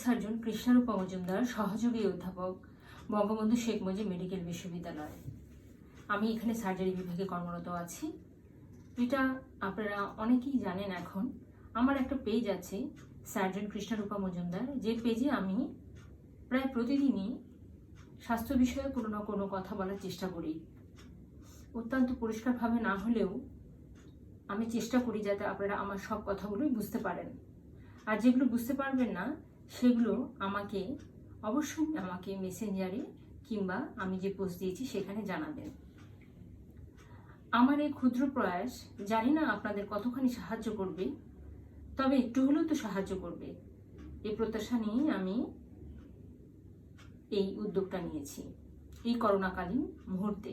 Surgeon কৃষ্ণারূপা Majumdar, সহযোগী অধ্যাপক, Bangabandhu Sheikh Mujib medical বিশ্ববিদ্যালয়। আমি এখানে সার্জারি বিভাগে কর্মরত আছি। এটা আপনারা অনেকেই জানেন। এখন আমার একটা পেজ আছে, সার্জন কৃষ্ণারূপা মজুমদার, যে পেজে আমি প্রায় প্রতিদিনই স্বাস্থ্য বিষয়ে কোনো না কোনো কথা বলার চেষ্টা করি। অত্যন্ত পরিষ্কারভাবে না হলেও আমি চেষ্টা করি যাতে আপনারা আমার সব কথাগুলোই বুঝতে পারেন। আর যেগুলো বুঝতে পারবেন না সেগুলো অবশ্যই আমাকে মেসেঞ্জারে কিংবা আমি যে পোস্ট দিয়েছি সেখানে জানাবেন। আমার এই ক্ষুদ্র প্রয়াস জানি না আপনাদের কতখানি সাহায্য করবে, তবে একটু হলেও তো সাহায্য করবে এই প্রত্যাশা নিয়েই আমি এই উদ্যোগটা নিয়েছি। এই করোনাকালীন মুহূর্তে,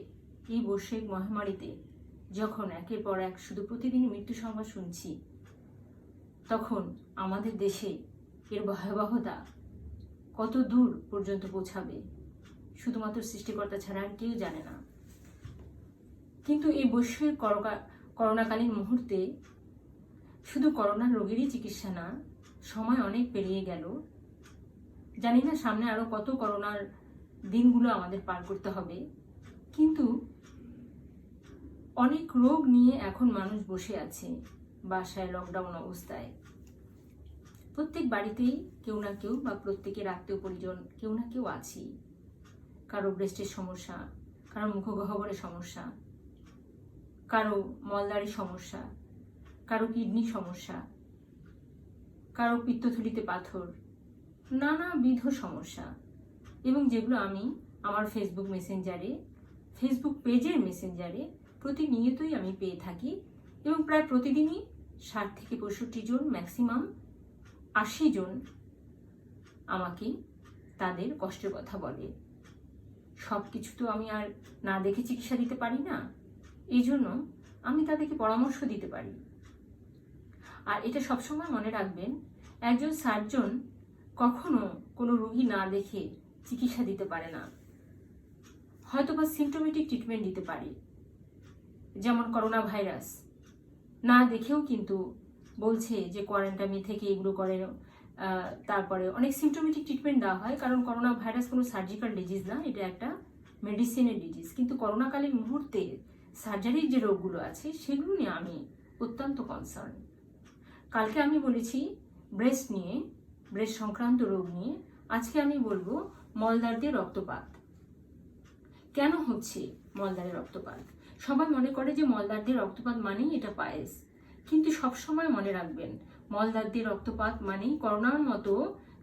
এই বৈশ্বিক মহামারীতে যখন একের পর এক শুধু প্রতিদিন মৃত্যু সংবাদ শুনছি, তখন আমাদের দেশে এর ভয়াবহতা কত দূর পর্যন্ত পৌঁছাবে শুধুমাত্র সৃষ্টিকর্তা ছাড়া আর কেউ জানে না। কিন্তু এই বৈশ্বিক করোনাকালীন মুহূর্তে শুধু করোনার রোগেরই চিকিৎসা না, সময় অনেক পেরিয়ে গেল। জানি না সামনে আরো কত করোনার দিনগুলো আমাদের পার করতে হবে, কিন্তু অনেক রোগ নিয়ে এখন মানুষ বসে আছে বাসায় লকডাউন অবস্থায়। প্রত্যেক বাড়িতেই কেউ না কেউ বা প্রত্যেকের আত্মীয় পরিজন কেউ না কেউ আছি। কারো ব্রেস্টের সমস্যা, কারো মুখগহ্বরের সমস্যা, কারো মলদ্বারের সমস্যা, কারো কিডনি সমস্যা, কারো পিত্তথলিতে পাথর, নানাবিধ সমস্যা, এবং যেগুলো আমি আমার ফেসবুক পেজের মেসেঞ্জারে প্রতিনিয়তই আমি পেয়ে থাকি। এবং প্রায় প্রতিদিনই 60 থেকে 65 জন, ম্যাক্সিমাম 80 জন আমাকে তাদের কষ্টের কথা বলে। সব কিছু তো আমি আর না দেখে চিকিৎসা দিতে পারি না, এই জন্য আমি তাদেরকে পরামর্শ দিতে পারি। আর এটা সবসময় মনে রাখবেন, একজন সার্জন কখনো কোনো রোগী না দেখে চিকিৎসা দিতে পারে না। হয়তো বা সিমটোমেটিক ট্রিটমেন্ট দিতে পারে, যেমন করোনা ভাইরাস না দেখেও কিন্তু বলছে যে কোয়ারেন্টাইনে থেকে এগুলো করে। তারপরে অনেক সিমটোমেটিক ট্রিটমেন্ট দেওয়া হয়, কারণ করোনা ভাইরাস কোনো সার্জিক্যাল ডিজিজ না, এটা একটা মেডিসিনের ডিজিজ। কিন্তু করোনাকালীন মুহূর্তে সার্জারির যে রোগগুলো আছে সেগুলো নিয়ে আমি অত্যন্ত কনসার্ন। কালকে আমি বলেছি ব্রেস্ট সংক্রান্ত রোগ নিয়ে, আজকে আমি বলবো মলদ্বার দিয়ে রক্তপাত। কেন হচ্ছে মলদ্বারে রক্তপাত? সবাই মনে করে যে মলদ্বার দিয়ে রক্তপাত মানেই এটা পায়েস, কিন্তু সবসময় মনে রাখবেন মলদ্বার দিয়ে রক্তপাত মানেই করোনার মতো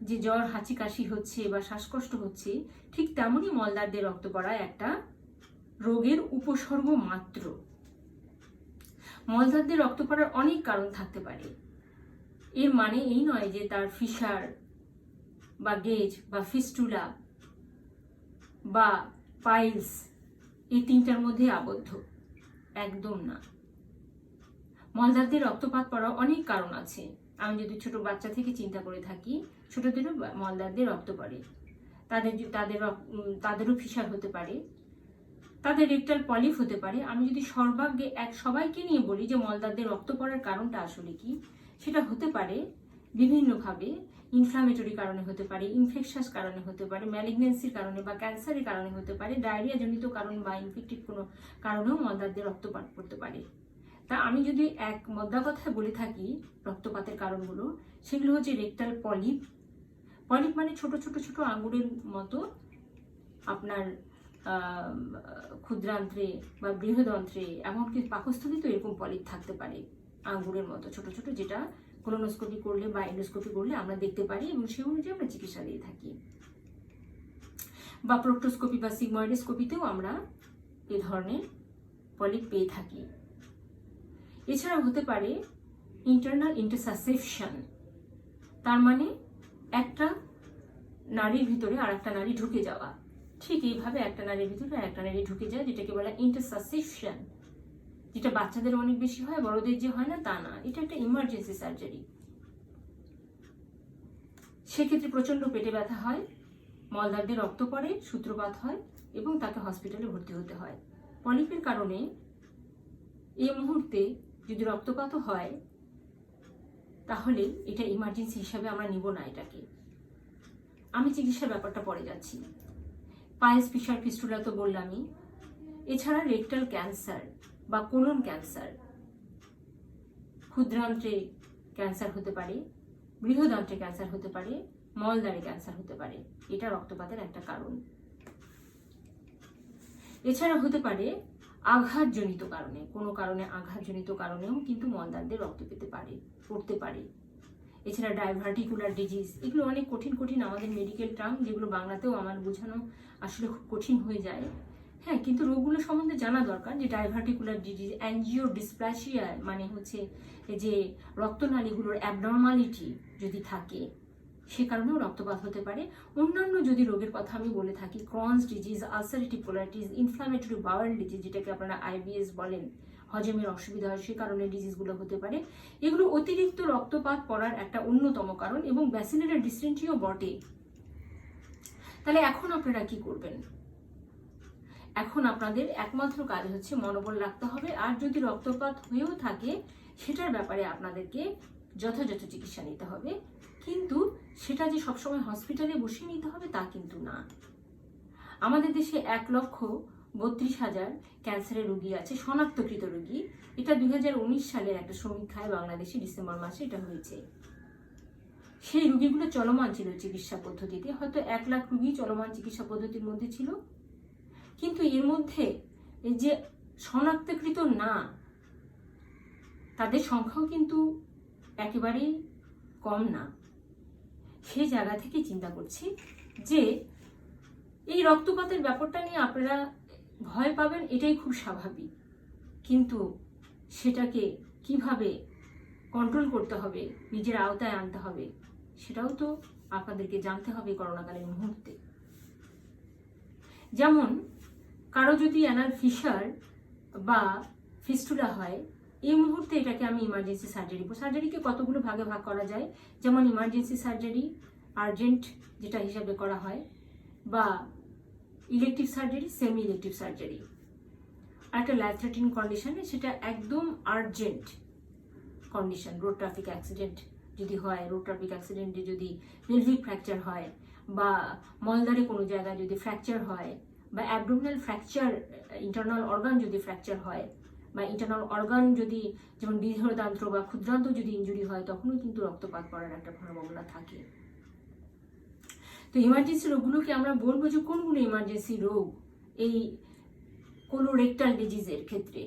যে জ্বর, হাঁচি, কাশি হচ্ছে বা শ্বাসকষ্ট হচ্ছে, ঠিক তেমনই মলদ্বার দিয়ে রক্ত পড়া একটা রোগের উপসর্গ মাত্র। মলদ্বার দিয়ে রক্ত পড়ার অনেক কারণ থাকতে পারে। এর মানে এই নয় যে তার ফিশার বা গেজ বা ফিস্টুলা বা পাইলস এই তিনটার মধ্যে আবদ্ধ, একদম না। মলদ্বার দিয়ে রক্তপাত পড়ার অনেক কারণ আছে। আমি যদি ছোট বাচ্চা থেকে চিন্তা করে থাকি, ছোটদেরও মলদ্বার দিয়ে রক্ত পড়ে, তাদেরও ফিশার হতে পারে, তাদের রেকটাল পলিপ হতে পারে। আমি যদি সবাইকে নিয়ে বলি যে মলদ্বার দিয়ে রক্ত পড়ার কারণটা আসলে কি, সেটা হতে পারে বিভিন্নভাবে। ইনফ্লামেটরি কারণে হতে পারে, ইনফেকশাস কারণে হতে পারে, ম্যালিগন্যান্সির কারণে বা ক্যান্সারের কারণে হতে পারে, ডায়রিয়া জনিত কারণ বা ইনফেক্টিভ কোনো কারণেও মলদ্বার দিয়ে রক্তপাত করতে পারে। তা আমি যদি এক মধ্যা কথায় বলে থাকি রক্তপাতের কারণগুলো, সেগুলো হচ্ছে রেকটাল পলিপ। মানে ছোট ছোট ছোট আঙুরের মতো আপনার ক্ষুদ্রান্ত্রে বা বৃহদন্ত্রে, এমনকি পাকস্থলীতে এরকম পলিপ থাকতে পারে আঙ্গুরের মতো ছোট ছোট, যেটা কোলোনোস্কোপি করলে বা এন্ডোস্কোপি করলে আমরা দেখতে পারি এবং সেই অনুযায়ী আমরা চিকিৎসা দিয়ে থাকি। বা প্রোক্টোস্কোপি বা সিগময়েডোস্কোপিতেও আমরা এ ধরনের পলিপ পেয়ে থাকি। এছাড়া হতে পারে ইন্টারনাল ইন্টারসাসেপশন, তার মানে একটা নারীর ভিতরে আর একটা নারী ঢুকে যাওয়া। ঠিক এইভাবে একটা নারীর ভিতরে আর একটা নারী ঢুকে যায়, যেটাকে বলা ইন্টারসাসেপশন, যেটা বাচ্চাদের অনেক বেশি হয়, বড়দের যে হয় না তা না। এটা একটা ইমার্জেন্সি সার্জারি। সেক্ষেত্রে প্রচন্ড পেটে ব্যথা হয়, মলদ্বার দিয়ে রক্ত পড়ে, সূত্রপাত হয় এবং তাকে হসপিটালে ভর্তি হতে হয়। পলিপের কারণে এই মুহূর্তে যদি রক্তপাতও হয়, তাহলে এটা ইমার্জেন্সি হিসাবে আমরা নিব না এটাকে। আমি চিকিৎসার ব্যাপারটা পরে যাচ্ছি। পায়েস ফিশার ফিস্টুলা তো বললামই, এছাড়া রেকটাল ক্যান্সার বা কোলন ক্যান্সার, ক্ষুদ্রান্ত্রে ক্যান্সার হতে পারে, বৃহদান্ত্রে ক্যান্সার হতে পারে, মলদ্বারে ক্যান্সার হতে পারে, এটা রক্তপাতের একটা কারণ। এছাড়া হতে পারে আঘাতজনিত কারণে, কোনো কারণে আঘাতজনিত কারণেও কিন্তু মলদ্বার দিয়ে রক্ত পড়তে পারে। এছাড়া ডাইভার্টিকুলার ডিজিজ, এগুলো অনেক কঠিন আমাদের মেডিকেল টার্ম, যেগুলো বাংলাতেও আমার বোঝানো আসলে খুব কঠিন হয়ে যায়। হ্যাঁ, কিন্তু রোগগুলো সম্বন্ধে জানা দরকার। যে ডাইভার্টিকুলার ডিজিজ, অ্যাঞ্জিওডিসপ্লাসিয়া মানে হচ্ছে যে রক্তনালীগুলোর অ্যাবনর্মালিটি যদি থাকে, সে কারণেও রক্তপাত হতে পারে। অন্যান্য যদি রোগের কথা আমি বলে থাকি, Crohn's disease, ulcerative colitis, inflammatory bowel disease, যেটাকে আপনারা আইবিএস বলেন, হজমের অসুবিধা হয়, সে কারণে ডিজিজগুলো হতে পারে। এগুলো অতিরিক্ত রক্তপাত পড়ার একটা অন্যতম কারণ, এবং ব্যাসিলারি ডিসেন্ট্রিও বটে। তাহলে এখন আপনারা কি করবেন? এখন আপনাদের একমাত্র কাজ হচ্ছে মনোবল রাখতে হবে। আর যদি রক্তপাত হয়েও থাকে, সেটার ব্যাপারে আপনাদেরকে যথাযথ চিকিৎসা নিতে হবে। কিন্তু সেটা যে সবসময় হসপিটালে বসে নিতে হবে তা কিন্তু না। আমাদের দেশে 1,32,000 ক্যান্সারের রোগী আছে, শনাক্তকৃত রোগী। এটা 2019 সালের একটা সমীক্ষায় বাংলাদেশে ডিসেম্বর মাসে এটা হয়েছে। সেই রোগীগুলো চলমান ছিল চিকিৎসা পদ্ধতিতে, হয়তো 1 লাখ রোগী চলমান চিকিৎসা পদ্ধতির মধ্যে ছিল। কিন্তু এর মধ্যে যে শনাক্তকৃত না, তাদের সংখ্যাও কিন্তু একেবারেই কম না। সেই জায়গা থেকে চিন্তা করছি যে এই রক্তপাতের ব্যাপারটা নিয়ে আপনারা ভয় পাবেন, এটাই খুব স্বাভাবিক। কিন্তু সেটাকে কিভাবে কন্ট্রোল করতে হবে, নিজের আওতায় আনতে হবে, সেটাও তো আপনাদেরকে জানতে হবে করোনাকালীন মুহূর্তে। যেমন কারো যদি অ্যানাল ফিশার বা ফিস্টুলা হয়, এই মুহূর্তে এটাকে আমি ইমার্জেন্সি সার্জারিকে কতগুলো ভাগে ভাগ করা যায়। যেমন ইমার্জেন্সি সার্জারি, আর্জেন্ট যেটা হিসাবে করা হয়, বা elective surgery, semi elective surgery. আর একটা লাইফ থ্রেটেনিং কন্ডিশনে সেটা একদম urgent condition. Road traffic accident যদি হয়, রোড ট্রাফিক অ্যাক্সিডেন্টে যদি পেলভিক ফ্র্যাকচার হয়, বা মলদ্বারে কোনো জায়গায় যদি ফ্র্যাকচার হয়, বা অ্যাবডোমিনাল ফ্র্যাকচার, ইন্টারনাল অর্গান যদি ফ্র্যাকচার হয়, বা ইন্টারনাল অর্গান যদি যেমন বৃহদান্ত্র বা ক্ষুদ্রান্ত যদি ইনজুরি হয়, তখনও কিন্তু রক্তপাত করার একটা সম্ভাবনা থাকে। তো ইমার্জেন্সি রোগগুলোকে আমরা বলবো যে কোনগুলো ইমার্জেন্সি রোগ। এই কোলোরেক্টাল ডিজিজের ক্ষেত্রে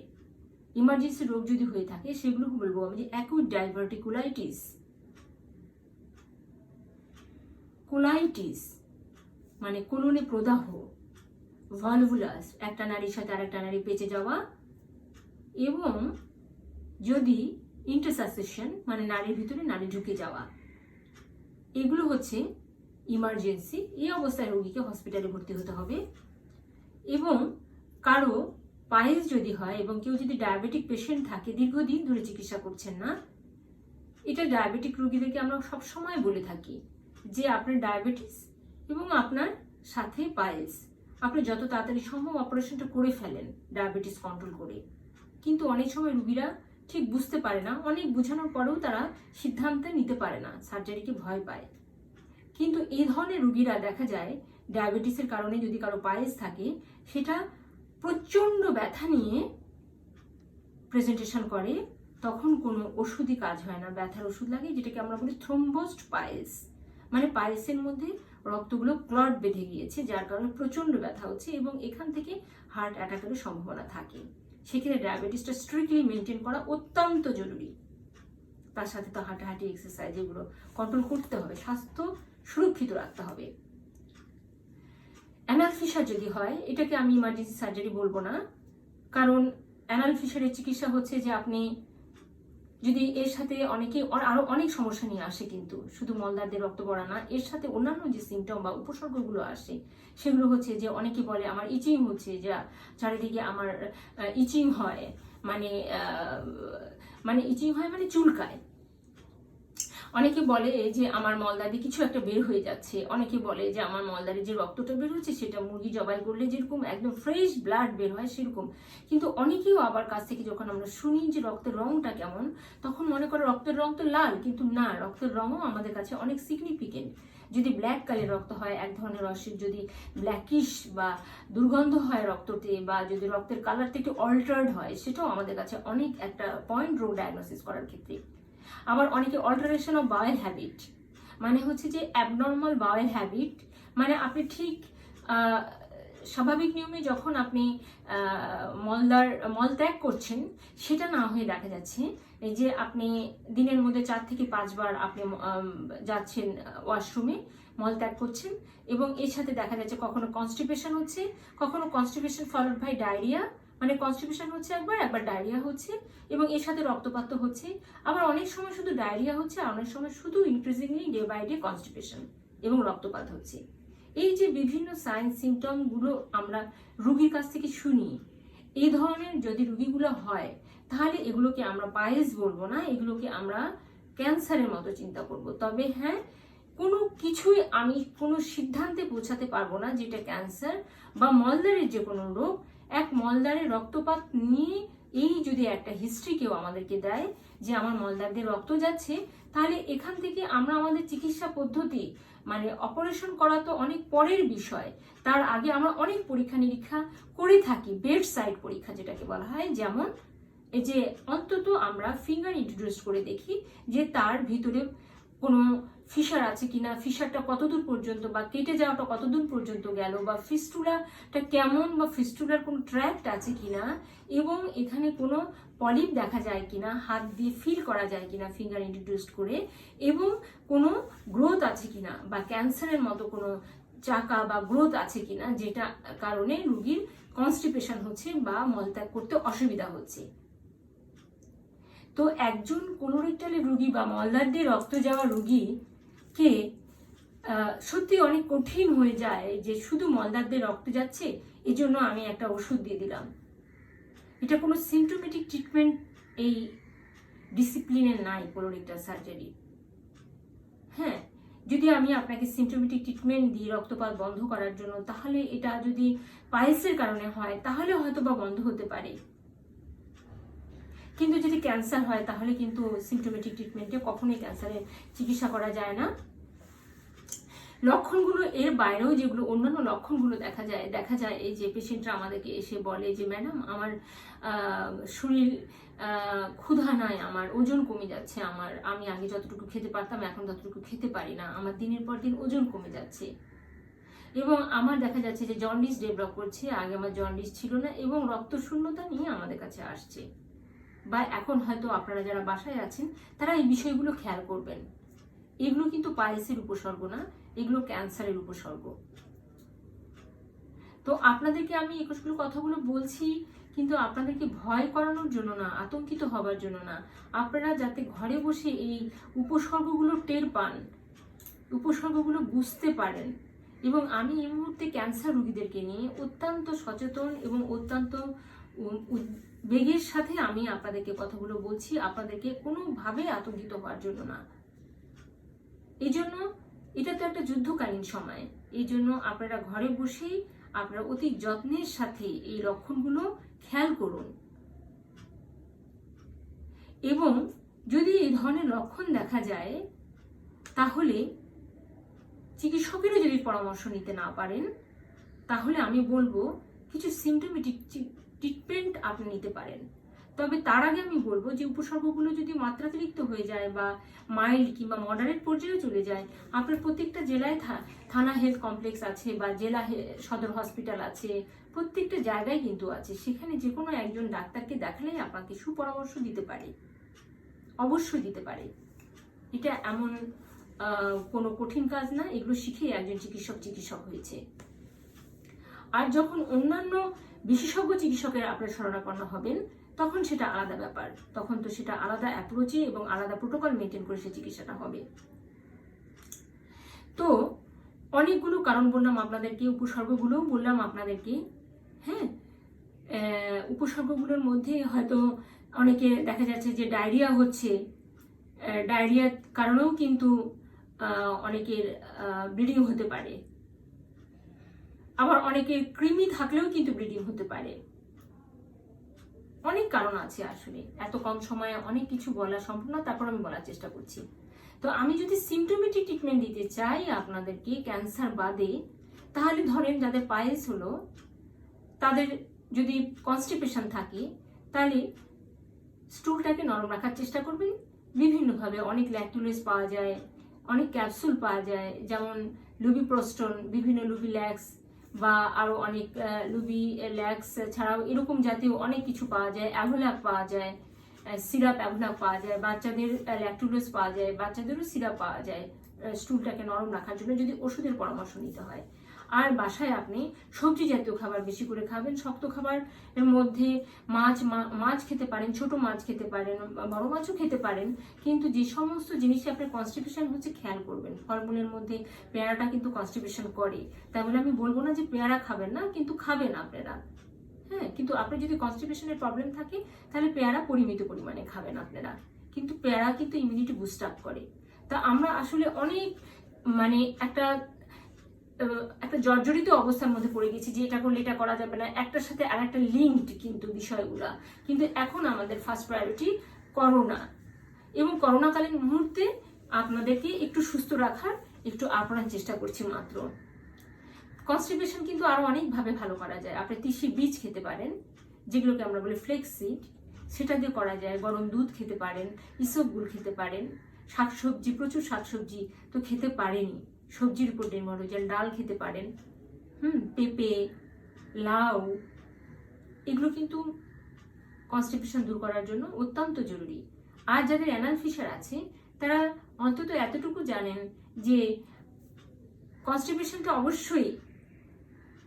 ইমার্জেন্সি রোগ যদি হয়ে থাকে, সেগুলো বলবো আমি যে অ্যাকুট ডাইভার্টিকুলাইটিস, কোলাইটিস মানে কোলনে প্রদাহ, ভলভুলাস একটা নারীর সাথে আরেকটা নারী পেঁচে যাওয়া, এবং যদি ইন্টারসাসেশন মানে নারীর ভিতরে নারী ঢুকে যাওয়া, এগুলো হচ্ছে ইমার্জেন্সি। এই অবস্থায় রোগীকে হসপিটালে ভর্তি হতে হবে। এবং কারো পায়েস যদি হয় এবং কেউ যদি ডায়াবেটিক পেশেন্ট থাকে, দীর্ঘদিন ধরে চিকিৎসা করছেন না, এটা ডায়াবেটিক রোগীদেরকে আমরা সবসময় বলে থাকি যে আপনার ডায়াবেটিস এবং আপনার সাথে পায়েস, আপনি যত তাড়াতাড়ি সম্ভব অপারেশনটা করে ফেলেন ডায়াবেটিস কন্ট্রোল করে। কিন্তু অনেক সময় রোগীরা ঠিক বুঝতে পারে না, অনেক বোঝানোর পরেও তারা সিদ্ধান্ত নিতে পারে না, সার্জারিকে ভয় পায়। কিন্তু এই ধরনের রোগীরা দেখা যায় ডায়াবেটিসের কারণে যদি কারো পায়েস থাকে, সেটা প্রচন্ড ব্যথা নিয়ে প্রেজেন্টেশন করে, তখন কোনো ওষুধই কাজ হয় না, ব্যথার ওষুধ লাগে, যেটাকে আমরা বলি থ্রোম্বোসড পায়েস। মানে পায়েসের মধ্যে রক্তগুলো ক্লট বেঁধে গিয়েছে, যার কারণে প্রচন্ড ব্যথা হচ্ছে এবং এখান থেকে হার্ট অ্যাটাকের সম্ভাবনা থাকে। সেক্ষেত্রে ডায়াবেটিসটা স্ট্রিক্টলি মেনটেন করা অত্যন্ত জরুরি। তার সাথে তো হাঁটাহাঁটি, এক্সারসাইজ, এগুলো কন্ট্রোল করতে হবে, স্বাস্থ্য সুরক্ষিত রাখতে হবে। অ্যানাল ফিশার যদি হয়, এটাকে আমি ইমার্জেন্সি সার্জারি বলবো না, কারণ অ্যানাল ফিশারের চিকিৎসা হচ্ছে যে আপনি যদি এর সাথে অনেকে আরো অনেক সমস্যা নিয়ে আসে, কিন্তু শুধু মলদ্বার দিয়ে রক্ত পড়া না, এর সাথে অন্যান্য যে সিমটম বা উপসর্গগুলো আসে, সেগুলো হচ্ছে যে অনেকে বলে আমার ইচিং হচ্ছে, যে চারিদিকে আমার ইচিং হয়, মানে ইচিং হয় মানে চুলকায়। অনেকে বলে যে আমার মলদ্বারে কিছু একটা বের হয়ে যাচ্ছে, অনেকে বলে যে আমার মলদ্বারে যে রক্তটা বের হচ্ছে সেটা মুরগি জবাই করলে যেরকম একদম ফ্রেশ ব্লাড বের হয় সেরকম। কিন্তু অনেকেও আবার কাছ থেকে যখন আমরা শুনি যে রক্তের রংটা কেমন, তখন মনে করে রক্তের রং তো লাল, কিন্তু না, রক্তের রঙও আমাদের কাছে অনেক সিগনিফিকেন্ট। যদি ব্ল্যাক কালার রক্ত হয়, এক ধরনের রসের যদি ব্ল্যাকিশ বা দুর্গন্ধ হয় রক্ততে, বা যদি রক্তের কালারটা একটু অল্টার্ড হয়, সেটাও আমাদের কাছে অনেক একটা পয়েন্ট রোগ ডায়াগনোসিস করার ক্ষেত্রে। আবার অনেকে অল্টারেশন অফ বাওয়েল হ্যাবিট, মানে হচ্ছে যে অ্যাবনর্মাল বাওয়েল হ্যাবিট, মানে আপনি ঠিক স্বাভাবিক নিয়মে যখন আপনি মলত্যাগ করছেন, সেটা না হয়ে দেখা যাচ্ছে এই যে আপনি দিনের মধ্যে 4 থেকে 5 বার আপনি যাচ্ছেন ওয়াশরুমে, মলত্যাগ করছেন, এবং এর সাথে দেখা যাচ্ছে কখনো কনস্টিপেশন হচ্ছে, কখনো কনস্টিপেশন ফলোড বাই ডায়রিয়া, মানে কনস্টিপেশন হচ্ছে একবার ডায়রিয়া হচ্ছে, এবং এর সাথে রক্তপাত হচ্ছে। আবার অনেক সময় শুধু ডায়রিয়া হচ্ছে, আর অনেক সময় শুধু increasingly day by day constipation এবং রক্তপাত হচ্ছে। এই যে বিভিন্ন সাইন সিমটমগুলো আমরা রোগীর কাছ থেকে শুনি, এই ধরনের যদি রোগীগুলো হয়, তাহলে এগুলোকে আমরা পায়েস বলবো না, এগুলোকে আমরা ক্যান্সারের মতো চিন্তা করব। তবে হ্যাঁ, কোনো কিছুই আমি কোনো সিদ্ধান্তে পৌঁছাতে পারবো না যেটা ক্যান্সার বা মলদ্বারের যে কোনো রোগ। এক মলদ্বারের রক্তপাত নিয়ে এই যদি একটা হিস্ট্রি কেউ আমাদেরকে দেয় যে আমার মলদ্বার দিয়ে রক্ত যাচ্ছে, তাহলে এখান থেকে আমরা আমাদের চিকিৎসা পদ্ধতি, মানে অপারেশন করা তো অনেক পরের বিষয়, তার আগে আমরা অনেক পরীক্ষা নিরীক্ষা করে থাকি, বেড সাইড পরীক্ষা যেটাকে বলা হয়। যেমন এই যে অন্তত আমরা ফিঙ্গার ইন্ট্রোডিউস করে দেখি যে তার ভিতরে কোনো ফিশার আছে কিনা, ফিশারটা কতদূর পর্যন্ত, বা কেটে যাওয়াটা কতদূর পর্যন্ত গেল, বা ফিস্টুলাটা কেমন, বা ফিস্টুলার কোনো ট্র্যাক্ট আছে কিনা, এবং এখানে কোনো পলিপ দেখা যায় কিনা, হাত দিয়ে ফিল করা যায় কিনা ফিঙ্গার ইন্ট্রোডিউস করে, এবং কোনো গ্রোথ আছে কিনা, বা ক্যান্সারের মতো কোনো চাকা বা গ্রোথ আছে কিনা, যেটা কারণে রোগীর কনস্টিপেশন হচ্ছে বা মলত্যাগ করতে অসুবিধা হচ্ছে। তো একজন কোলোরেক্টালের রোগী বা মলদ্বার দিয়ে রক্ত যাওয়া রোগীকে সত্যি অনেক কঠিন হয়ে যায় যে শুধু মলদ্বার দিয়ে রক্ত যাচ্ছে, এই জন্য আমি একটা ওষুধ দিয়ে দিলাম। এটা কোনো সিমটোমেটিক ট্রিটমেন্ট এই ডিসিপ্লিনে নাই কোলোরেক্টাল সার্জারি। হ্যাঁ, যদি আমি আপনাকে সিমটোমেটিক ট্রিটমেন্ট দিই রক্তপাত বন্ধ করার জন্য, তাহলে এটা যদি পাইলসের কারণে হয় তাহলে হয়তো বা বন্ধ হতে পারে, কিন্তু যদি ক্যান্সার হয় তাহলে কিন্তু সিমটোমেটিক ট্রিটমেন্টে কখনোই ক্যান্সারের চিকিৎসা করা যায় না। লক্ষণগুলো এর বাইরেও যেগুলো অন্যান্য লক্ষণগুলো দেখা যায় এই যে পেশেন্টরা আমাদেরকে এসে বলে যে ম্যাডাম আমার শরীর ক্ষুধা নাই, আমার ওজন কমে যাচ্ছে, আমি আগে যতটুকু খেতে পারতাম এখন ততটুকু খেতে পারি না, আমার দিনের পর দিন ওজন কমে যাচ্ছে, এবং আমার দেখা যাচ্ছে যে জন্ডিস ডেভেলপ করছে, আগে আমার জন্ডিস ছিল না, এবং রক্ত শূন্যতা নিয়ে আমাদের কাছে আসছে। বা এখন হয়তো আপনারা যারা বাসায় আছেন তারা এই বিষয়গুলো খেয়াল করবেন। এগুলো কিন্তু পাইলসের উপসর্গ না, এগুলো ক্যান্সারের উপসর্গ। তো আপনাদেরকে আমি এগুলো কথাগুলো বলছি কিন্তু আপনাদেরকে ভয় করানোর জন্য না, আতঙ্কিত হবার জন্য না, আপনারা যাতে ঘরে বসে এই উপসর্গগুলো টের পান, উপসর্গগুলো বুঝতে পারেন। এবং আমি এই মুহূর্তে ক্যান্সার রোগীদেরকে নিয়ে অত্যন্ত সচেতন এবং অত্যন্ত উদ্বেগের সাথে আমি আপনাদেরকে কথাগুলো বলছি, আপনাদেরকে কোনোভাবে আতঙ্কিত হওয়ার জন্য না। এই জন্য এটা তো একটা যুদ্ধকালীন সময়, এই জন্য আপনারা ঘরে বসেই আপনারা অতি যত্নের সাথে এই লক্ষণগুলো খেয়াল করুন, এবং যদি এই ধরনের লক্ষণ দেখা যায় তাহলে চিকিৎসকেরও যদি পরামর্শ নিতে না পারেন, তাহলে আমি বলবো কিছু সিমটোমেটিক ট্রিটমেন্ট আপনি নিতে পারেন। তবে তার আগে আমি বলবো যে উপসর্গগুলো যদি মাত্রাতিরিক্ত হয়ে যায় বা মাইল্ড কিংবা মডারেট পর্যায়ে চলে যায়, আপনার প্রত্যেকটা জেলায় থানা হেলথ কমপ্লেক্স আছে বা জেলা সদর হসপিটাল আছে, প্রত্যেকটা জায়গায় কিন্তু আছে, সেখানে যে কোনো একজন ডাক্তারকে দেখালেই আপনাকে সুপরামর্শ দিতে পারে, অবশ্যই দিতে পারে। এটা এমন কোনো কঠিন কাজ না, এগুলো শিখেই একজন চিকিৎসক হয়েছে। আর যখন অন্যান্য বিশেষজ্ঞ চিকিৎসকের আপনার শরণাপন্ন হবেন তখন সেটা আলাদা ব্যাপার, তখন তো সেটা আলাদা অ্যাপ্রোচে এবং আলাদা প্রোটোকল মেনটেন করে সে চিকিৎসাটা হবে। তো অনেকগুলো কারণ বললাম আপনাদেরকে, উপসর্গগুলোও বললাম আপনাদেরকে। হ্যাঁ, উপসর্গগুলোর মধ্যে হয়তো অনেকে দেখা যাচ্ছে যে ডায়রিয়া হচ্ছে, ডায়রিয়ার কারণেও কিন্তু অনেকের ব্লিডিং হতে পারে, আবার অনেকের কৃমি থাকলেও কিন্তু ব্লিডিং হতে পারে। অনেক কারণ আছে, আসলে এত কম সময়ে অনেক কিছু বলা সম্ভব না, তারপর আমি বলার চেষ্টা করছি। তো আমি যদি সিমটোমেটিক ট্রিটমেন্ট দিতে চাই আপনাদেরকে ক্যান্সার বাদে, তাহলে ধরেন যাদের পাইলস হলো, তাদের যদি কনস্টিপেশন থাকে, তাহলে স্টুলটাকে নরম রাখার চেষ্টা করবেন বিভিন্নভাবে। অনেক ল্যাকটুলেস পাওয়া যায়, অনেক ক্যাপসুল পাওয়া যায়, যেমন লুবিপ্রোস্টন, বিভিন্ন লুবিল্যাক্স বা আরও অনেক লুবিল্যাক্স ছাড়াও এরকম জাতীয় অনেক কিছু পাওয়া যায়, অ্যাভোল্যাক পাওয়া যায়, সিরাপ অ্যাভোল্যাক পাওয়া যায়, বাচ্চাদের ল্যাকটুলেস পাওয়া যায়, বাচ্চাদেরও সিরাপ পাওয়া যায় স্টুলটাকে নরম রাখার জন্য, যদি ওষুধের পরামর্শ নিতে হয়। আর বাসায় আপনি সবজি জাতীয় খাবার বেশি করে খাবেন। শক্ত খাবারের মধ্যে মাছ খেতে পারেন, ছোট মাছ খেতে পারেন, বড় মাছও খেতে পারেন, কিন্তু যে সমস্ত জিনিসে আপনার কনস্টিপেশন হচ্ছে খেয়াল করবেন। ফলমূলের মধ্যে পেয়ারাটা কিন্তু কনস্টিপেশন করে, তাই বলে আমি বলবো না যে পেয়ারা খাবেন না, কিন্তু খাবেন আপনারা। হ্যাঁ, কিন্তু আপনার যদি কনস্টিপেশনের প্রবলেম থাকে তাহলে পেয়ারা পরিমিত পরিমাণে খাবেন আপনারা। কিন্তু পেয়ারা কিন্তু ইমিউনিটি বুস্ট আপ করে। তা আমরা আসলে অনেক একটা জর্জরিত অবস্থার মধ্যে পড়ে গেছি যে এটা করলে এটা করা যাবে না, একটার সাথে আর একটা লিঙ্কড কিন্তু বিষয়গুলা। কিন্তু এখন আমাদের ফার্স্ট প্রায়োরিটি করোনা, এবং করোনাকালীন মুহূর্তে আপনাদেরকে একটু সুস্থ রাখার একটু আপ্রাণ চেষ্টা করছি মাত্র। কনস্টিপেশন কিন্তু আরো অনেকভাবে ভালো করা যায়। আপনি তিসি বীজ খেতে পারেন, যেগুলোকে আমরা বলি ফ্লেক্স সিড, সেটা দিয়ে করা যায়। গরম দুধ খেতে পারেন, ইসবগুল খেতে পারেন, শাকসবজি, প্রচুর শাকসবজি তো খেতে পারেনই, সবজির উপর নির্ভর হয়ে যান, ডাল খেতে পারেন, পেঁপে, লাউ, এগুলো কিন্তু কনস্টিপেশন দূর করার জন্য অত্যন্ত জরুরি। আর যাদের অ্যানাল ফিশার আছে তারা অন্তত এতটুকু জানেন যে কনস্টিপেশনটা অবশ্যই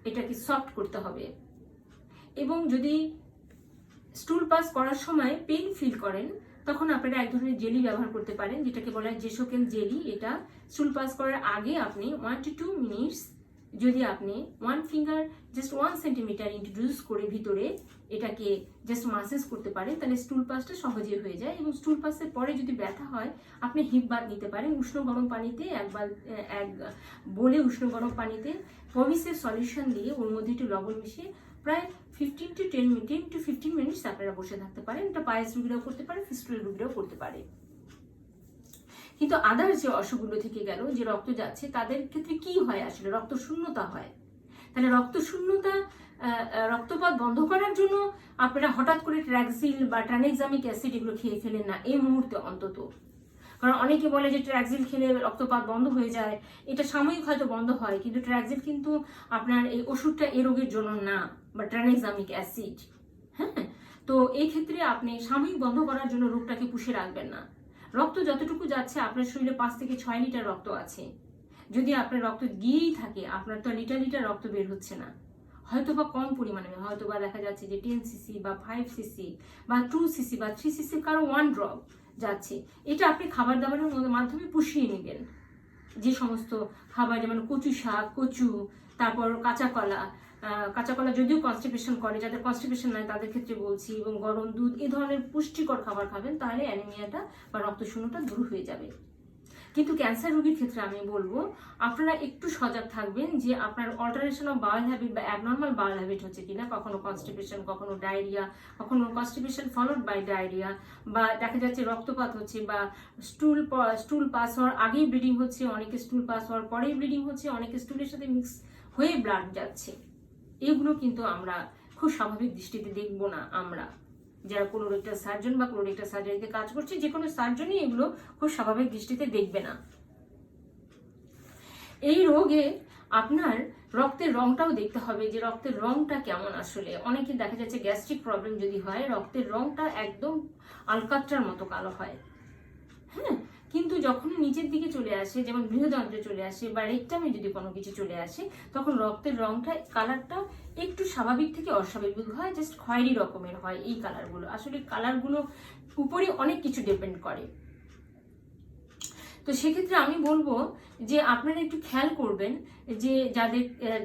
এটাকে সফট করতে হবে। এবং যদি স্টুল পাস করার সময় পেইন ফিল করেন, তখন আপনারা এক ধরনের জেলি ব্যবহার করতে পারেন, যেটাকে বলা হয় জেসোকেন জেলি। এটা স্টুল পাস করার আগে আপনি 1 to 2 মিনিটস যদি আপনি 1 ফিঙ্গার জাস্ট 1 সেন্টিমিটার ইন্ট্রোডিউস করে ভিতরে এটাকে জাস্ট মাসেজ করতে পারেন, তাহলে স্টুল পাসটা সহজে হয়ে যায়। এবং স্টুল পাসের পরে যদি ব্যথা হয়, আপনি হিপ বাথ নিতে পারেন উষ্ণ গরম পানিতে, এক বলে উষ্ণ গরম পানিতে পমিসের সলিউশন দিয়ে ওর মধ্যে একটু লবণ মিশিয়ে প্রায় 10 to 15 মিনিটস আপনারা বসে থাকতে পারেন। এটা পায়েস রোগীরাও করতে পারে, ফিস্টুলার রোগীরাও করতে পারে। কিন্তু আদার যে অসুখগুলো থেকে গেল, যে রক্ত যাচ্ছে, তাদের ক্ষেত্রে কি হয়? আসলে রক্ত শূন্যতা হয়। তাহলে রক্ত শূন্যতা, রক্তপাত বন্ধ করার জন্য আপনারা হঠাৎ করে ট্র্যাক্সিল বা ট্রানেক্সামিক অ্যাসিড এগুলো খেয়ে ফেলেন না এই মুহূর্তে অন্তত। কারণ অনেকে বলে যে ট্র্যাক্সিল খেলে রক্তপাত বন্ধ হয়ে যায়, এটা সাময়িক হয়তো বন্ধ হয়, কিন্তু ট্র্যাক্সিল কিন্তু আপনার এই ওষুধটা এই রোগের জন্য না, বা ট্রানেক্সামিক অ্যাসিড। হ্যাঁ, তো এই ক্ষেত্রে আপনি সাময়িক বন্ধ করার জন্য রোগটাকে পুষে রাখবেন না। রক্ত যতটুকু যাচ্ছে, আপনার শরীরে 5 থেকে 6 লিটার রক্ত আছে। যদি আপনার রক্ত গিয়েই থাকে, আপনার তো লিটার লিটার রক্ত বের হচ্ছে না, হয়তো বা কম পরিমাণে, হয়তো বা দেখা যাচ্ছে যে 10 সিসি বা 5 সিসি বা 2 সিসি বা 3 সিসি, কারো 1 ড্রপ যাচ্ছে। এটা আপনি খাবার দাবারের মাধ্যমে পুষিয়ে নেবেন। যে সমস্ত খাবার, যেমন কচু শাক, কচু, তারপর কাঁচা কলা যদিও কনস্টিপেশন করে, যাদের কনস্টিপেশন নাই তাদের ক্ষেত্রে বলছি, এবং গরম দুধ, এই ধরনের পুষ্টিকর খাবার খাবেন, তাহলে অ্যানিমিয়াটা বা রক্তশূন্যতা দূর হয়ে যাবে। কিন্তু ক্যান্সার রোগীর ক্ষেত্রে আমি বলবো আপনারা একটু সজাগ থাকবেন যে আপনার অল্টারেশন অফ বাউল হ্যাবিট বা অ্যাবনর্মাল বাউল হ্যাবিট হচ্ছে কিনা। কখনো কনস্টিপেশন, কখনো ডায়রিয়া, কখনো কনস্টিপেশন ফলোড বাই ডায়রিয়া, বা দেখা যাচ্ছে রক্তপাত হচ্ছে, বা স্টুল পাস হওয়ার আগেই ব্লিডিং হচ্ছে, অনেকে স্টুল পাস হওয়ার পরেই ব্লিডিং হচ্ছে, অনেকে স্টুলের সাথে মিক্স হয়ে ব্লাড যাচ্ছে। এগুলো কিন্তু আমরা খুব স্বাভাবিক দৃষ্টিতে দেখবো না। আমরা যারা কোলোরেক্টাল সার্জন বা কোলোরেক্টাল সার্জারিতে কাজ করছে, যে কোনো সার্জনই এগুলো খুব স্বাভাবিক দৃষ্টিতে দেখবে না। এই রোগে আপনার রক্তের রংটাও দেখতে হবে, যে রক্তের রংটা কেমন। আসলে অনেকে দেখা যাচ্ছে গ্যাস্ট্রিক প্রবলেম যদি হয়, রক্তের রংটা একদম আলকাত্রার মতো কালো হয়। হ্যাঁ, কিন্তু যখন নিচের দিকে চলে আসে, যেমন বৃহদান্ত্রে চলে আসে বা রেকটামে যদি কোনো কিছু চলে আসে, তখন রক্তের রংটা, কালারটা একটু স্বাভাবিক থেকে অস্বাভাবিক হয়, জাস্ট খয়েরি রকমের হয়। এই কালারগুলো আসলে কালারগুলো উপরে অনেক কিছু ডিপেন্ড করে। তো সেক্ষেত্রে আমি বলবো যে আপনারা একটু খেয়াল করবেন যে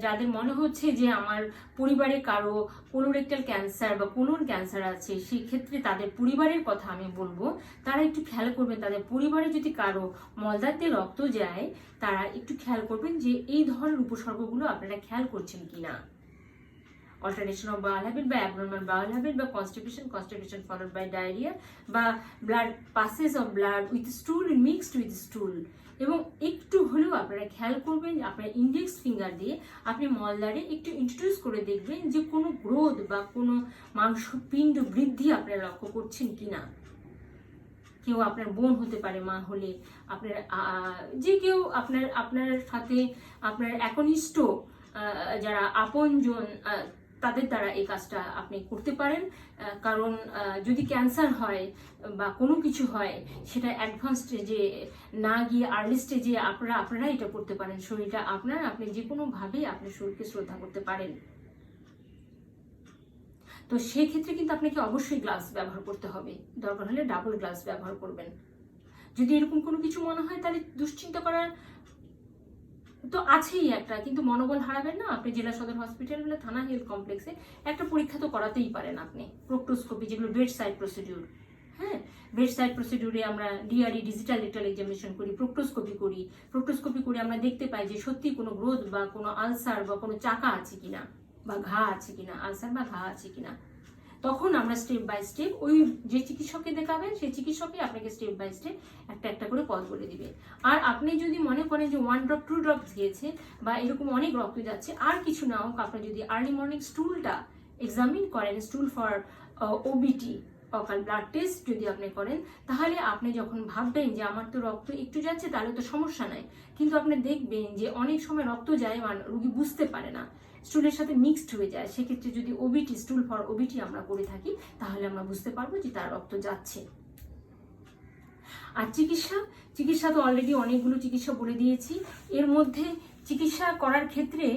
যাদের মনে হচ্ছে যে আমার পরিবারে কারো কোলোরেক্টাল ক্যান্সার বা কোলন ক্যান্সার আছে, সেই ক্ষেত্রে তাদের পরিবারের কথা আমি বলবো, তারা একটু খেয়াল করবেন। তাদের পরিবারে যদি কারো মলদাতে রক্ত যায়, তারা একটু খেয়াল করবেন যে এই ধরনের উপসর্গগুলো আপনারা খেয়াল করছেন কিনা। অল্টারনেশন অফ বাউল হ্যাবিট বা অ্যাবনর্মাল বাউল হ্যাবিট বা কনস্টিপেশন ফলোড বাই ডায়রিয়া বা blood passes of blood with স্টুল mixed with স্টুল। এবং একটু হলেও আপনারা খেয়াল করবেন যে আপনার ইন্ডেক্স ফিঙ্গার দিয়ে আপনি মলদ্বারে একটু ইন্ট্রোডিউস করে দেখবেন যে কোনো গ্রোথ বা কোনো মাংসপিণ্ড বৃদ্ধি আপনারা লক্ষ্য করছেন কিনা। কেউ আপনার বোন হতে পারে, মা হলে আপনার যে কেউ আপনার সাথে আপনার একনিষ্ঠ যারা আপনজন তাদের দ্বারা এই কাজটা আপনি করতে পারেন। কারণ যদি ক্যান্সার হয় বা কোনো কিছু হয় সেটা অ্যাডভান্স স্টেজে না গিয়ে আর্লি স্টেজে আপনারা এটা করতে পারেন। শরীরটা আপনি যে কোনোভাবেই আপনি শরীরকে শ্রদ্ধা করতে পারেন। তো সেক্ষেত্রে কিন্তু আপনাকে অবশ্যই গ্লাভস ব্যবহার করতে হবে, দরকার হলে ডাবল গ্লাভস ব্যবহার করবেন। যদি এরকম কোনো কিছু মনে হয় তাহলে দুশ্চিন্তা করার তো আছেই একটা, কিন্তু মনোবল হারাবেন না। আপনি জেলা সদর হসপিটাল বলে থানা হেলথ কমপ্লেক্সে একটা পরীক্ষা তো করাতেই পারেন আপনি, প্রোক্টোস্কোপি, যেগুলো বেড সাইড প্রসিডিউর। হ্যাঁ, বেড সাইড প্রসিডিউরে আমরা ডিআরই ডিজিটাল রেকটাল এক্সামিনেশন করি, প্রোক্টোস্কোপি করে আমরা দেখতে পাই যে সত্যি কোনো গ্রোথ বা কোনো আলসার বা কোনো চাকা আছে কিনা বা ঘা আছে কিনা, আলসার বা ঘা আছে কিনা। তখন আমরা স্টেপ বাই স্টেপ ওই যে চিকিৎসককে দেখাবেন সেই চিকিৎসকই আপনাকে স্টেপ বাই স্টেপ একটা করে পথ বলে দিবে। আর আপনি যদি মনে করেন যে 1 ড্রপ 2 ড্রপস গিয়েছে বা এরকম অনেক রক্ত যাচ্ছে, আর কিছু না হোক, আপনি যদি আর্লি মর্নিং স্টুলটা এক্সামিন করেন, স্টুল ফর ওবিটি অকাল ব্লাড টেস্ট যদি আপনি করেন, তাহলে আপনি যখন ভাববেন যে আমার তো রক্ত একটু যাচ্ছে তাহলে তো সমস্যা নাই, কিন্তু আপনি দেখবেন যে অনেক সময় রক্ত যায় রোগী বুঝতে পারে না, স্টুলের সাথে মিক্সড হয়ে যায়। সেক্ষেত্রে যদি ওবিটি, স্টুল ফর ওবিটি আমরা করে থাকি, তাহলে আমরা বুঝতে পারবো যে তার রক্ত যাচ্ছে। আর চিকিৎসা তো অলরেডি অনেকগুলো চিকিৎসা বলে দিয়েছি। এর মধ্যে চিকিৎসা করার ক্ষেত্রে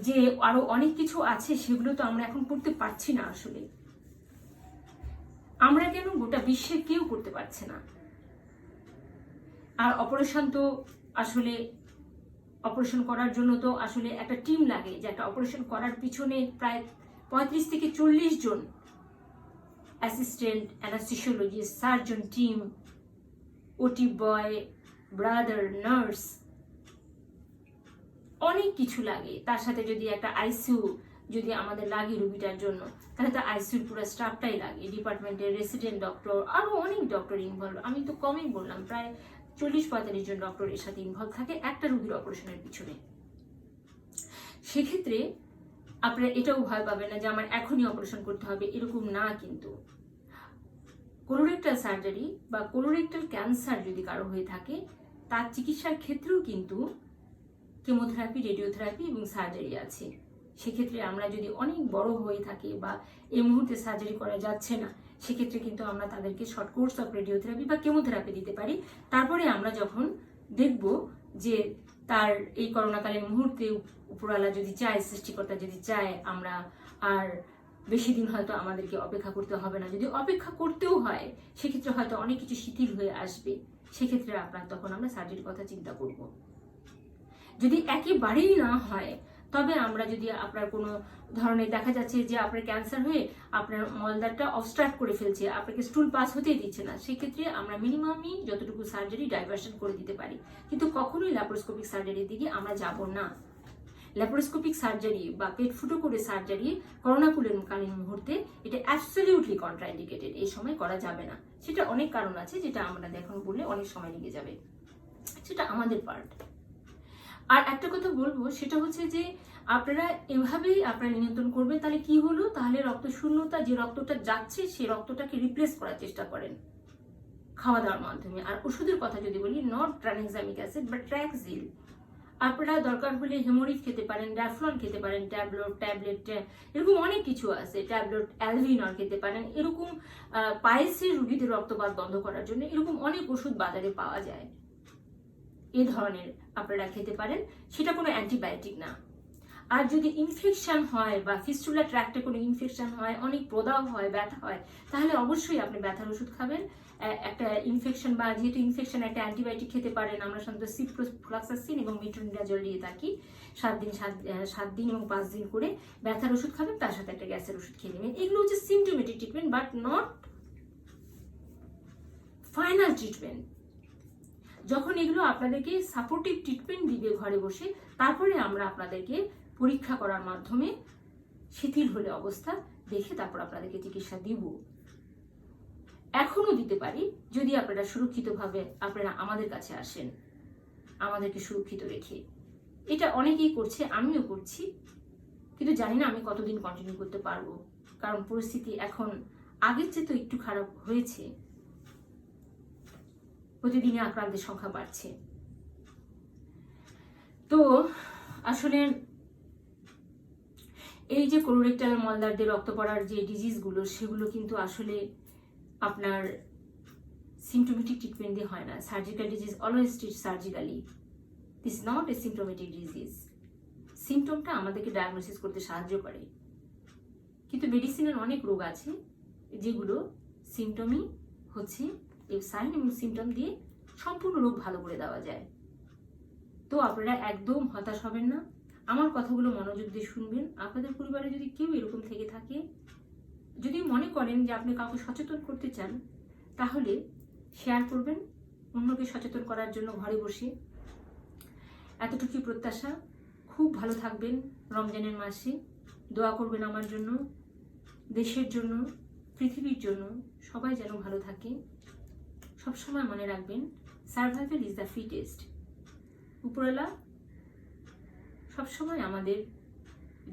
যে আরো অনেক কিছু আছে সেগুলো তো আমরা এখন করতে পারছি না। আসলে আমরা কেন, গোটা বিশ্বে কেউ করতে পারছে না। আর অপারেশন করার জন্য তো আসলে একটা টিম লাগে, যে একটা অপারেশন করার পিছনে প্রায় 35 থেকে 40 জন অ্যাসিস্ট্যান্ট, অ্যানাস্থেসিওলজিস্ট, সার্জন টিম, ওটি বয়, ব্রাদার, নার্স, অনেক কিছু লাগে। তার সাথে যদি একটা আইসিইউ যদি আমাদের লাগে রোগীটার জন্য, তাহলে তো আইসিইউর পুরো স্টাফটাই লাগে, ডিপার্টমেন্টের রেসিডেন্ট ডক্টর, আরো অনেক ডক্টর ইনভলভ। আমি তো কমই বললাম, প্রায় 40-45 জন ডক্টর এর সাথে ইনভলভ থাকে একটা রোগীর অপারেশনের পিছনে। সেক্ষেত্রে আপনারা এটাও ভয় পাবেন না যে আমার এখনই অপারেশন করতে হবে, এরকম না। কিন্তু কোলোরেক্টাল সার্জারি বা কোলোরেক্টাল ক্যান্সার যদি কারো হয়ে থাকে, তার চিকিৎসার ক্ষেত্রেও কিন্তু কেমোথেরাপি, রেডিওথেরাপি এবং সার্জারি আছে। সেক্ষেত্রে আমরা যদি অনেক বড় হয়ে থাকি বা এই মুহূর্তে সার্জারি করা যাচ্ছে না, সেক্ষেত্রে কিন্তু আমরা তাদেরকে শর্ট কোর্স অফ রেডিওথেরাপি বা কেমোথেরাপি দিতে পারি। তারপরে আমরা যখন দেখব যে তার এই করোনাকালীন মুহূর্তে উপরওয়ালা যদি চায়, সৃষ্টিকর্তা যদি চায়, আমরা আর বেশি দিন হয়তো আমাদেরকে অপেক্ষা করতে হবে না। যদি অপেক্ষা করতেও হয়, সেক্ষেত্রে হয়তো অনেক কিছু শিথিল হয়ে আসবে। সেক্ষেত্রে তখন আমরা সার্জারির কথা চিন্তা করব। যদি একেবারেই না হয়, তবে আমরা যদি আপনার কোনো ধরনের দেখা যাচ্ছে যে আপনার ক্যান্সার হয়ে আপনার মলদ্বারটা অবস্ট্রাক্ট করে ফেলছে, আপনাকে স্টুল পাস হতেই দিচ্ছে না, সেক্ষেত্রে আমরা মিনিমামই যতটুকু সার্জারি ডাইভার্সন করে দিতে পারি, কিন্তু কখনোই ল্যাপারোস্কোপিক সার্জারির দিকে আমরা যাব না। ল্যাপারোস্কোপিক সার্জারি বা পেট ফুটো করে সার্জারি করোনাকালীন মুহূর্তে এটা অ্যাবসলিউটলি কন্ট্রাইন্ডিকেটেড, এই সময় করা যাবে না। সেটা অনেক কারণ আছে, যেটা আমরা এখন বললে অনেক সময় লেগে যাবে, সেটা আমাদের পার্ট। আর একটা কথা বলবো, সেটা হচ্ছে যে আপনারা এভাবেই আপনারা নিয়ন্ত্রণ করবেন। তাহলে কি হলো, তাহলে রক্ত শূন্যতা, যে রক্তটা যাচ্ছে সেই রক্তটাকে রিপ্লেস করার চেষ্টা করেন খাওয়া দাওয়ার মাধ্যমে। আর ওষুধের কথা যদি বলি, নট ট্রানএক্সামিক অ্যাসিড বা ট্র্যাক্সিল। আপনারা দরকার হলে হেমোরিফ খেতে পারেন, ড্যাফলন খেতে পারেন, ট্যাবলেট এরকম অনেক কিছু আছে, ট্যাবলেট অ্যালভিনর খেতে পারেন। এরকম পায়েসের রোগীদের রক্তপাত বন্ধ করার জন্য এরকম অনেক ওষুধ বাজারে পাওয়া যায়, এ ধরনের আপনারা খেতে পারেন। সেটা কোনো অ্যান্টিবায়োটিক না। আর যদি ইনফেকশন হয় বা ফিস্টুলা ট্র্যাক্টে কোনো ইনফেকশন হয়, অনেক প্রদাহ হয়, ব্যথা হয়, তাহলে অবশ্যই আপনি ব্যথার ওষুধ খাবেন। একটা ইনফেকশন বা যেহেতু ইনফেকশন, একটা অ্যান্টিবায়োটিক খেতে পারেন। আমরা সাধারণত সিপ্রোফ্লক্সাসিন এবং মেট্রোনিডাজল দিয়ে থাকি। 7 দিন এবং 5 দিন করে ব্যথার ওষুধ খাবেন, তার সাথে একটা গ্যাসের ওষুধ খেয়ে নেবেন। এগুলো হচ্ছে symptomatic treatment, but not final treatment. যখন এগুলো আপনাদেরকে সাপোর্টিভ ট্রিটমেন্ট দিবে ঘরে বসে, তারপরে আমরা আপনাদেরকে পরীক্ষা করার মাধ্যমে শিথিল হলে অবস্থা দেখে তারপর আপনাদেরকে চিকিৎসা দিব। এখনো দিতে পারি যদি আপনারা সুরক্ষিতভাবে আপনারা আমাদের কাছে আসেন, আমাদেরকে সুরক্ষিত রেখে। এটা অনেকেই করছে, আমিও করছি, কিন্তু জানি না আমি কতদিন কন্টিনিউ করতে পারবো, কারণ পরিস্থিতি এখন আগের চেয়ে তো একটু খারাপ হয়েছে। প্রতিদিনই আক্রান্তের সংখ্যা বাড়ছে। তো আসলে এই যে কোলোরেক্টাল মলদ্বার রক্ত পড়ার যে ডিজিজগুলো, সেগুলো কিন্তু আসলে আপনার সিমটোমেটিক ট্রিটমেন্ট দিয়ে হয় না। Surgical disease always treat surgically, this not a symptomatic disease. সিমটমটা আমাদেরকে ডায়াগনোসিস করতে সাহায্য করে, কিন্তু মেডিসিনের অনেক রোগ আছে যেগুলো সিমটমই হচ্ছে এই সাইন এবং সিমটম দিয়ে সম্পূর্ণ রোগ ভালো করে দেওয়া যায়। তো আপনারা একদম হতাশ হবেন না, আমার কথাগুলো মনোযোগ দিয়ে শুনবেন। আপনাদের পরিবারে যদি কেউ এরকম থেকে থাকে, যদি মনে করেন যে আপনি কাউকে সচেতন করতে চান, তাহলে শেয়ার করবেন অন্যকে সচেতন করার জন্য ঘরে বসে। এতটুকুই প্রত্যাশা। খুব ভালো থাকবেন রমজানের মাসে, দোয়া করবেন আমার জন্য, দেশের জন্য, পৃথিবীর জন্য, সবাই যেন ভালো থাকে। সবসময় মনে রাখবেন, সার্ভাইভাল ইজ দ্য ফিটেস্ট। উপরওয়ালা সবসময় আমাদের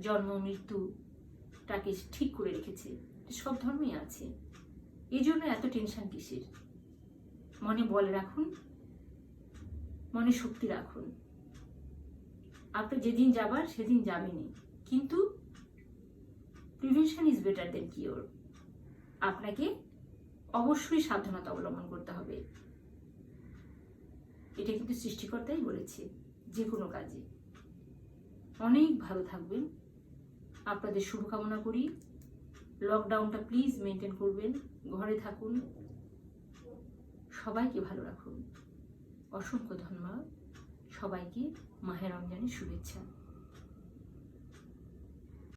জন্ম মৃত্যুটাকে ঠিক করে রেখেছে, সব ধর্মেই আছে। এই জন্য এত টেনশন কিসের? মনে বল রাখুন, মনে শক্তি রাখুন। আপনি যেদিন যাবার সেদিন যাবেনই, কিন্তু prevention is better then cure. আপনাকে অবশ্যই সাবধানতা অবলম্বন করতে হবে। এটা কিন্তু সৃষ্টিকর্তাই বলেছে যে কোনো কাজে। অনেক ভালো থাকবেন, আপনাদের শুভকামনা করি। লকডাউনটা প্লিজ মেনটেন করবেন, ঘরে থাকুন, সবাইকে ভালো রাখুন। অসংখ্য ধন্যবাদ সবাইকে। মাহে রমজানের শুভেচ্ছা।